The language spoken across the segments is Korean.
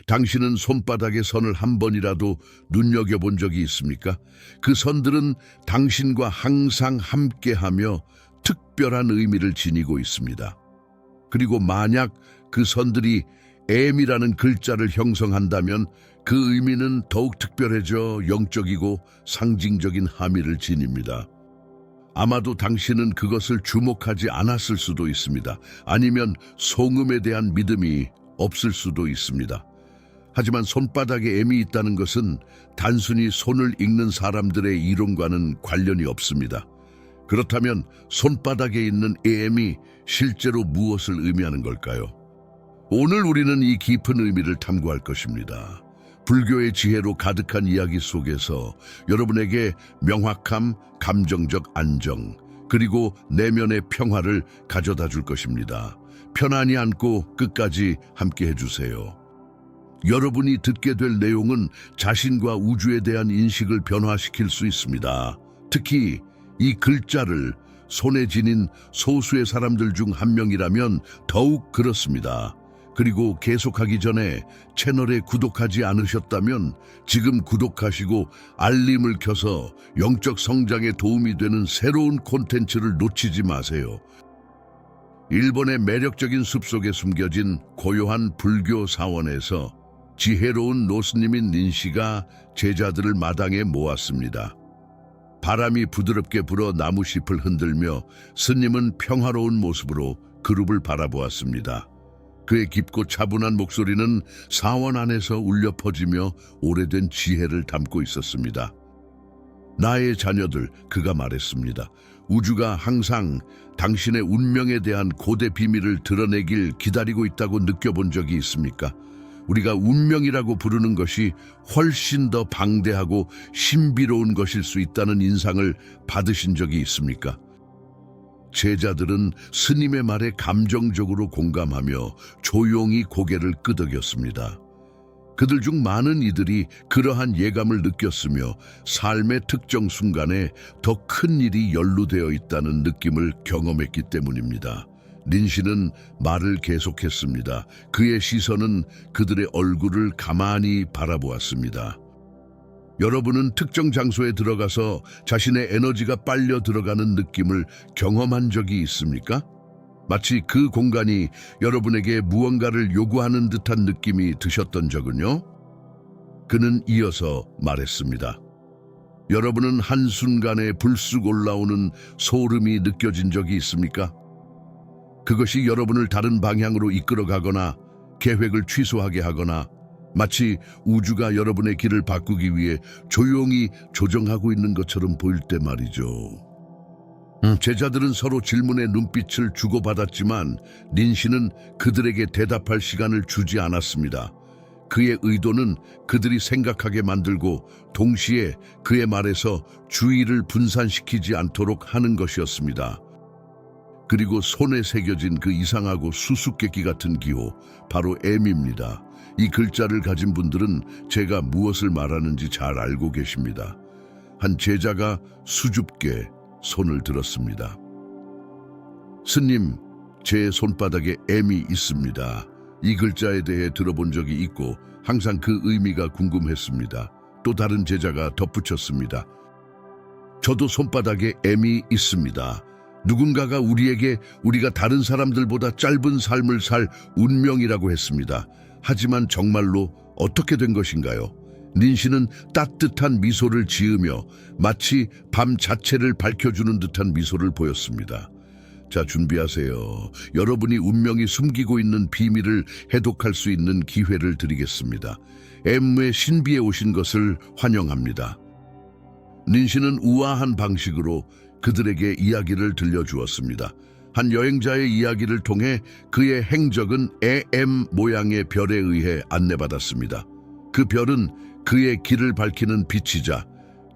당신은 손바닥의 선을 한 번이라도 눈여겨본 적이 있습니까? 그 선들은 당신과 항상 함께하며 특별한 의미를 지니고 있습니다. 그리고 만약 그 선들이 M이라는 글자를 형성한다면 그 의미는 더욱 특별해져 영적이고 상징적인 함의를 지닙니다. 아마도 당신은 그것을 주목하지 않았을 수도 있습니다. 아니면 송음에 대한 믿음이 없을 수도 있습니다. 하지만 손바닥에 M이 있다는 것은 단순히 손을 읽는 사람들의 이론과는 관련이 없습니다. 그렇다면 손바닥에 있는 M이 실제로 무엇을 의미하는 걸까요? 오늘 우리는 이 깊은 의미를 탐구할 것입니다. 불교의 지혜로 가득한 이야기 속에서 여러분에게 명확함, 감정적 안정, 그리고 내면의 평화를 가져다 줄 것입니다. 편안히 앉고 끝까지 함께 해주세요. 여러분이 듣게 될 내용은 자신과 우주에 대한 인식을 변화시킬 수 있습니다. 특히 이 글자를 손에 지닌 소수의 사람들 중 한 명이라면 더욱 그렇습니다. 그리고 계속하기 전에 채널에 구독하지 않으셨다면 지금 구독하시고 알림을 켜서 영적 성장에 도움이 되는 새로운 콘텐츠를 놓치지 마세요. 일본의 매력적인 숲속에 숨겨진 고요한 불교 사원에서 지혜로운 노스님인 닌시가 제자들을 마당에 모았습니다. 바람이 부드럽게 불어 나무잎을 흔들며 스님은 평화로운 모습으로 그룹을 바라보았습니다. 그의 깊고 차분한 목소리는 사원 안에서 울려 퍼지며 오래된 지혜를 담고 있었습니다. 나의 자녀들, 그가 말했습니다. 우주가 항상 당신의 운명에 대한 고대 비밀을 드러내길 기다리고 있다고 느껴본 적이 있습니까? 우리가 운명이라고 부르는 것이 훨씬 더 방대하고 신비로운 것일 수 있다는 인상을 받으신 적이 있습니까? 제자들은 스님의 말에 감정적으로 공감하며 조용히 고개를 끄덕였습니다. 그들 중 많은 이들이 그러한 예감을 느꼈으며 삶의 특정 순간에 더 큰 일이 연루되어 있다는 느낌을 경험했기 때문입니다. 닌시는 말을 계속했습니다. 그의 시선은 그들의 얼굴을 가만히 바라보았습니다. 여러분은 특정 장소에 들어가서 자신의 에너지가 빨려 들어가는 느낌을 경험한 적이 있습니까? 마치 그 공간이 여러분에게 무언가를 요구하는 듯한 느낌이 드셨던 적은요? 그는 이어서 말했습니다. 여러분은 한순간에 불쑥 올라오는 소름이 느껴진 적이 있습니까? 그것이 여러분을 다른 방향으로 이끌어가거나 계획을 취소하게 하거나 마치 우주가 여러분의 길을 바꾸기 위해 조용히 조정하고 있는 것처럼 보일 때 말이죠. 제자들은 서로 질문의 눈빛을 주고받았지만 닌시는 그들에게 대답할 시간을 주지 않았습니다. 그의 의도는 그들이 생각하게 만들고 동시에 그의 말에서 주의를 분산시키지 않도록 하는 것이었습니다. 그리고 손에 새겨진 그 이상하고 수수께끼 같은 기호, 바로 M입니다. 이 글자를 가진 분들은 제가 무엇을 말하는지 잘 알고 계십니다. 한 제자가 수줍게 손을 들었습니다. 스님, 제 손바닥에 M이 있습니다. 이 글자에 대해 들어본 적이 있고 항상 그 의미가 궁금했습니다. 또 다른 제자가 덧붙였습니다. 저도 손바닥에 M이 있습니다. 누군가가 우리에게 우리가 다른 사람들보다 짧은 삶을 살 운명이라고 했습니다. 하지만 정말로 어떻게 된 것인가요? 닌시는 따뜻한 미소를 지으며 마치 밤 자체를 밝혀주는 듯한 미소를 보였습니다. 자, 준비하세요. 여러분이 운명이 숨기고 있는 비밀을 해독할 수 있는 기회를 드리겠습니다. M의 신비에 오신 것을 환영합니다. 닌시는 우아한 방식으로 그들에게 이야기를 들려주었습니다. 한 여행자의 이야기를 통해 그의 행적은 M 모양의 별에 의해 안내받았습니다. 그 별은 그의 길을 밝히는 빛이자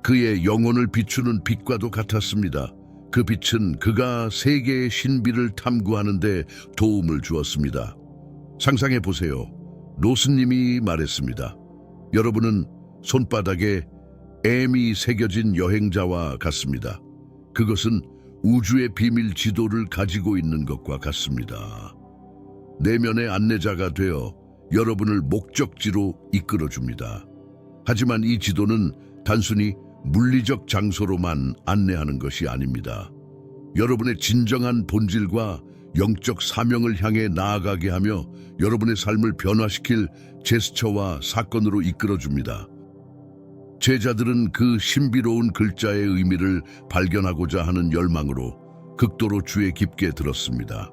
그의 영혼을 비추는 빛과도 같았습니다. 그 빛은 그가 세계의 신비를 탐구하는 데 도움을 주었습니다. 상상해 보세요. 노스님이 말했습니다. 여러분은 손바닥에 M이 새겨진 여행자와 같습니다. 그것은 우주의 비밀 지도를 가지고 있는 것과 같습니다. 내면의 안내자가 되어 여러분을 목적지로 이끌어줍니다. 하지만 이 지도는 단순히 물리적 장소로만 안내하는 것이 아닙니다. 여러분의 진정한 본질과 영적 사명을 향해 나아가게 하며 여러분의 삶을 변화시킬 제스처와 사건으로 이끌어줍니다. 제자들은 그 신비로운 글자의 의미를 발견하고자 하는 열망으로 극도로 주에 깊게 들었습니다.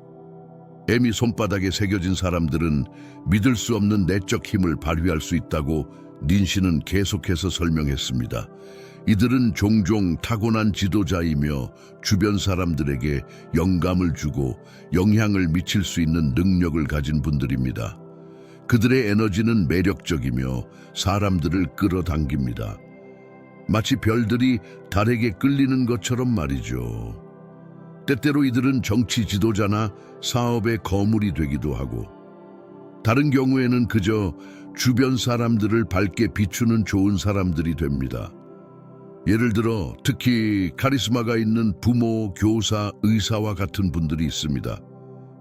M이 손바닥에 새겨진 사람들은 믿을 수 없는 내적 힘을 발휘할 수 있다고 린씨는 계속해서 설명했습니다. 이들은 종종 타고난 지도자이며 주변 사람들에게 영감을 주고 영향을 미칠 수 있는 능력을 가진 분들입니다. 그들의 에너지는 매력적이며 사람들을 끌어당깁니다. 마치 별들이 달에게 끌리는 것처럼 말이죠. 때때로 이들은 정치 지도자나 사업의 거물이 되기도 하고, 다른 경우에는 그저 주변 사람들을 밝게 비추는 좋은 사람들이 됩니다. 예를 들어 특히 카리스마가 있는 부모, 교사, 의사와 같은 분들이 있습니다.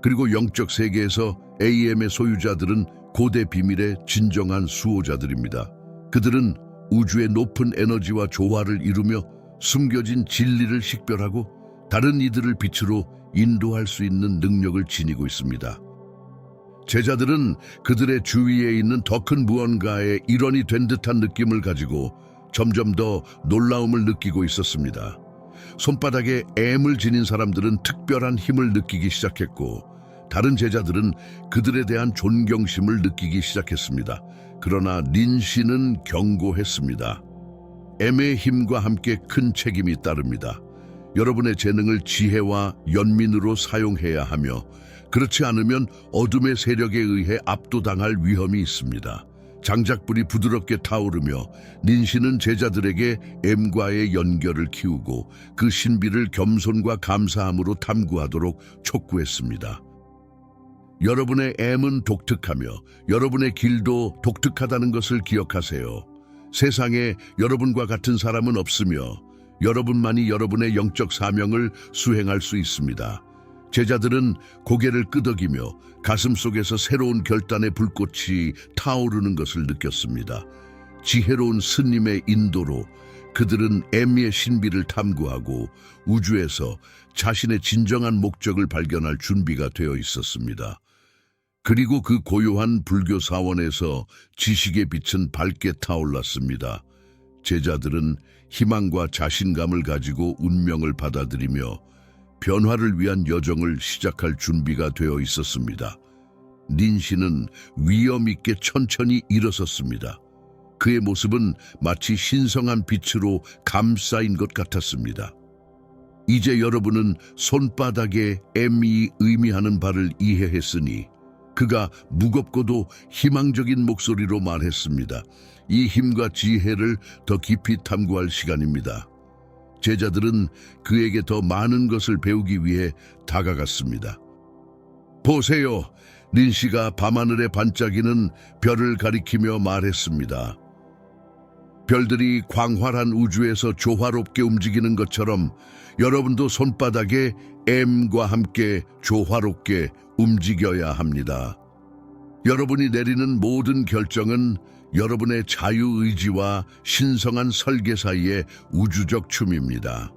그리고 영적 세계에서 AM의 소유자들은 고대 비밀의 진정한 수호자들입니다. 그들은 우주의 높은 에너지와 조화를 이루며 숨겨진 진리를 식별하고 다른 이들을 빛으로 인도할 수 있는 능력을 지니고 있습니다. 제자들은 그들의 주위에 있는 더 큰 무언가의 일원이 된 듯한 느낌을 가지고 점점 더 놀라움을 느끼고 있었습니다. 손바닥에 M을 지닌 사람들은 특별한 힘을 느끼기 시작했고, 다른 제자들은 그들에 대한 존경심을 느끼기 시작했습니다. 그러나 린씨는 경고했습니다. M의 힘과 함께 큰 책임이 따릅니다. 여러분의 재능을 지혜와 연민으로 사용해야 하며, 그렇지 않으면 어둠의 세력에 의해 압도당할 위험이 있습니다. 장작불이 부드럽게 타오르며 린씨는 제자들에게 M과의 연결을 키우고 그 신비를 겸손과 감사함으로 탐구하도록 촉구했습니다. 여러분의 M은 독특하며 여러분의 길도 독특하다는 것을 기억하세요. 세상에 여러분과 같은 사람은 없으며 여러분만이 여러분의 영적 사명을 수행할 수 있습니다. 제자들은 고개를 끄덕이며 가슴속에서 새로운 결단의 불꽃이 타오르는 것을 느꼈습니다. 지혜로운 스님의 인도로 그들은 M의 신비를 탐구하고 우주에서 자신의 진정한 목적을 발견할 준비가 되어 있었습니다. 그리고 그 고요한 불교 사원에서 지식의 빛은 밝게 타올랐습니다. 제자들은 희망과 자신감을 가지고 운명을 받아들이며 변화를 위한 여정을 시작할 준비가 되어 있었습니다. 린씨는 위험 있게 천천히 일어섰습니다. 그의 모습은 마치 신성한 빛으로 감싸인 것 같았습니다. 이제 여러분은 손바닥에 M이 의미하는 바를 이해했으니 그가 무겁고도 희망적인 목소리로 말했습니다. 이 힘과 지혜를 더 깊이 탐구할 시간입니다. 제자들은 그에게 더 많은 것을 배우기 위해 다가갔습니다. 보세요, 린씨가 밤하늘에 반짝이는 별을 가리키며 말했습니다. 별들이 광활한 우주에서 조화롭게 움직이는 것처럼 여러분도 손바닥에 M과 함께 조화롭게 움직여야 합니다. 여러분이 내리는 모든 결정은 여러분의 자유의지와 신성한 설계 사이의 우주적 춤입니다.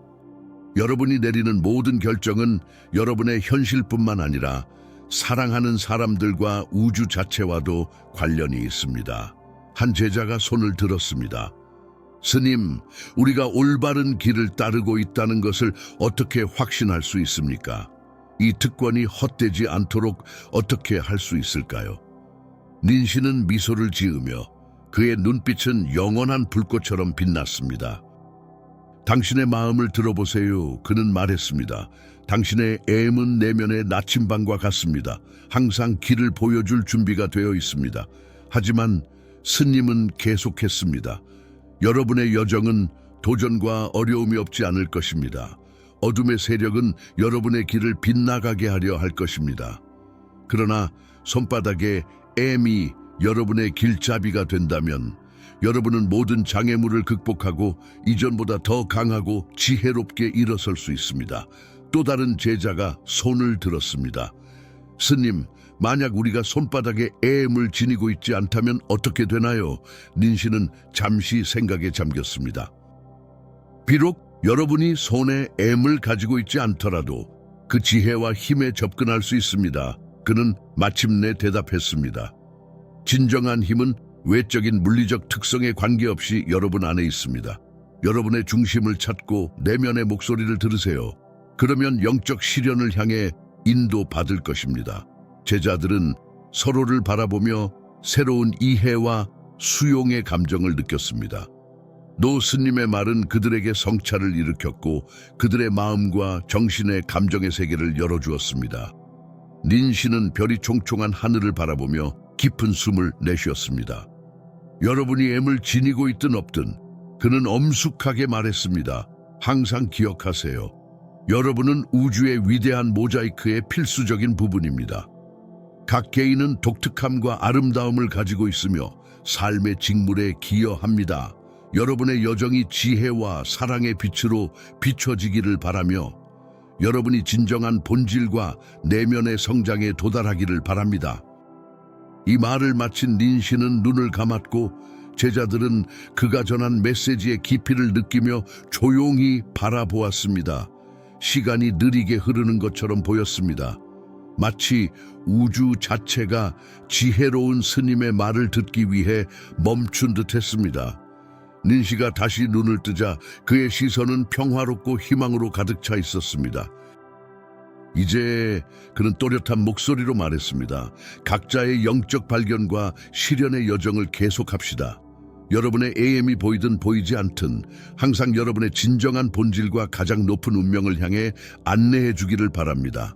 여러분이 내리는 모든 결정은 여러분의 현실뿐만 아니라 사랑하는 사람들과 우주 자체와도 관련이 있습니다. 한 제자가 손을 들었습니다. 스님, 우리가 올바른 길을 따르고 있다는 것을 어떻게 확신할 수 있습니까? 이 특권이 헛되지 않도록 어떻게 할 수 있을까요? 린씨는 미소를 지으며 그의 눈빛은 영원한 불꽃처럼 빛났습니다. 당신의 마음을 들어보세요. 그는 말했습니다. 당신의 M은 내면의 나침반과 같습니다. 항상 길을 보여줄 준비가 되어 있습니다. 하지만 스님은 계속했습니다. 여러분의 여정은 도전과 어려움이 없지 않을 것입니다. 어둠의 세력은 여러분의 길을 빗나가게 하려 할 것입니다. 그러나 손바닥에 M이 여러분의 길잡이가 된다면 여러분은 모든 장애물을 극복하고 이전보다 더 강하고 지혜롭게 일어설 수 있습니다. 또 다른 제자가 손을 들었습니다. 스님, 만약 우리가 손바닥에 애엠을 지니고 있지 않다면 어떻게 되나요? 닌 씨는 잠시 생각에 잠겼습니다. 비록 여러분이 손에 M을 가지고 있지 않더라도 그 지혜와 힘에 접근할 수 있습니다. 그는 마침내 대답했습니다. 진정한 힘은 외적인 물리적 특성에 관계없이 여러분 안에 있습니다. 여러분의 중심을 찾고 내면의 목소리를 들으세요. 그러면 영적 시련을 향해 인도받을 것입니다. 제자들은 서로를 바라보며 새로운 이해와 수용의 감정을 느꼈습니다. 노 스님의 말은 그들에게 성찰을 일으켰고 그들의 마음과 정신의 감정의 세계를 열어주었습니다. 닌 씨는 별이 총총한 하늘을 바라보며 깊은 숨을 내쉬었습니다. 여러분이 M을 지니고 있든 없든 그는 엄숙하게 말했습니다. 항상 기억하세요. 여러분은 우주의 위대한 모자이크의 필수적인 부분입니다. 각 개인은 독특함과 아름다움을 가지고 있으며 삶의 직물에 기여합니다. 여러분의 여정이 지혜와 사랑의 빛으로 비춰지기를 바라며 여러분이 진정한 본질과 내면의 성장에 도달하기를 바랍니다. 이 말을 마친 닌 씨는 눈을 감았고 제자들은 그가 전한 메시지의 깊이를 느끼며 조용히 바라보았습니다. 시간이 느리게 흐르는 것처럼 보였습니다. 마치 우주 자체가 지혜로운 스님의 말을 듣기 위해 멈춘 듯 했습니다. 닌 씨가 다시 눈을 뜨자 그의 시선은 평화롭고 희망으로 가득 차 있었습니다. 이제 그는 또렷한 목소리로 말했습니다. 각자의 영적 발견과 시련의 여정을 계속합시다. 여러분의 AM이 보이든 보이지 않든 항상 여러분의 진정한 본질과 가장 높은 운명을 향해 안내해 주기를 바랍니다.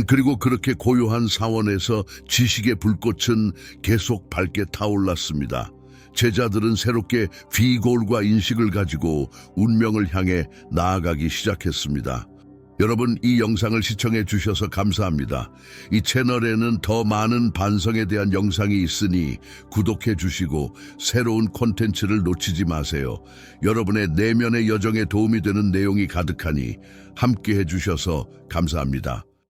그리고 그렇게 고요한 사원에서 지식의 불꽃은 계속 밝게 타올랐습니다. 제자들은 새롭게 비골과 인식을 가지고 운명을 향해 나아가기 시작했습니다. 여러분, 이 영상을 시청해 주셔서 감사합니다. 이 채널에는 더 많은 반성에 대한 영상이 있으니 구독해 주시고 새로운 콘텐츠를 놓치지 마세요. 여러분의 내면의 여정에 도움이 되는 내용이 가득하니 함께 해주셔서 감사합니다.